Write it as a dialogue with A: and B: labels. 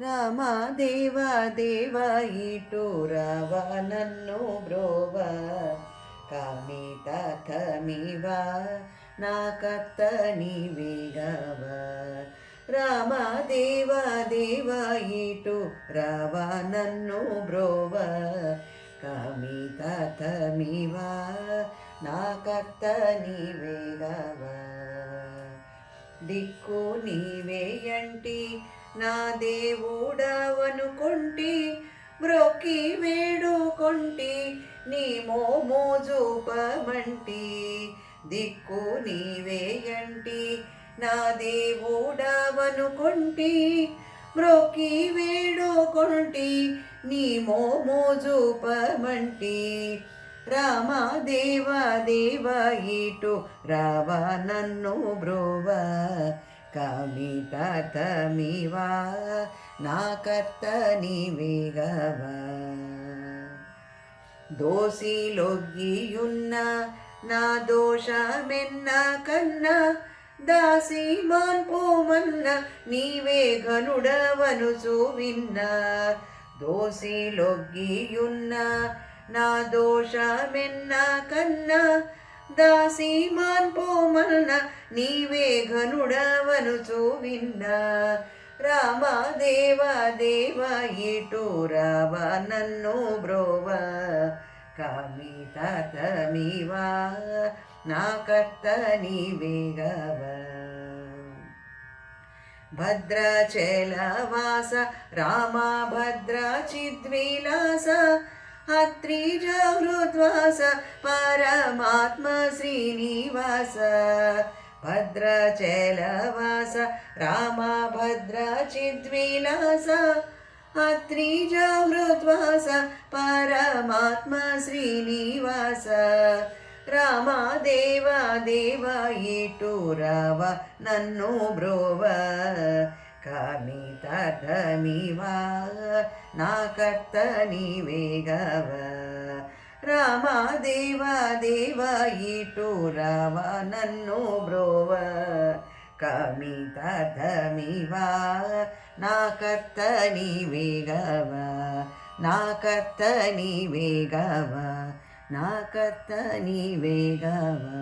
A: రామ దేవా దేవా ఇటు రావా నన్ను బ్రోవ కామిత కమివా నా కర్త నీవేగవా రామ దేవా దేవా ఇటు రావా నన్ను బ్రోవ కామిత కమివా నా కర్త నీవేగవా దిక్కు నీవేయంటి నా దేవుడవనుకొంటి మ్రొక్కి వేడుకొంటి నీ మోము చూపమంటి దిక్కు నీవేయంటి నా దేవుడవనుకొంటి మ్రొక్కి వేడుకొంటి నీ మోము చూపమంటి రామ దేవా దేవా ఇటు రావా నన్ను బ్రోవ కామిత తమివా నా కర్త నీవేగవా దోషిలొగ్గియున్న నా దోషమెన్న కన్నా దాసి మాన్పోమన్న నీవే ఘనుడవనుచు విన్న దోషిలొగ్గియున్న నా దోషమెన్న కన్నా దాసి మాన్పోమన్న నీవే ఘనుడవనుచు విన్న రామ దేవా దేవా ఇటు రావా నన్ను బ్రోవ కామిత తమివా నా కర్త నీవేగవా భద్రాచలవాస రామ భద్ర చిద్విలాస అత్రిజ హృద్వాస పరమాత్మ శ్రీనివాస భద్రాచలవాస రామ భద్ర చిద్విలాస అత్రిజ హృద్వాస పరమాత్మ శ్రీనివాస రామ దేవా దేవా ఇటు రావా నన్ను బ్రోవ కామిత తమివా నా కర్త నీవేగవా రామ దేవా దేవా ఇటు రావా నన్ను బ్రోవ కామిత తమివా నా కర్త నీవేగవా నా కర్త నీవేగవా నా కర్త నీవేగవా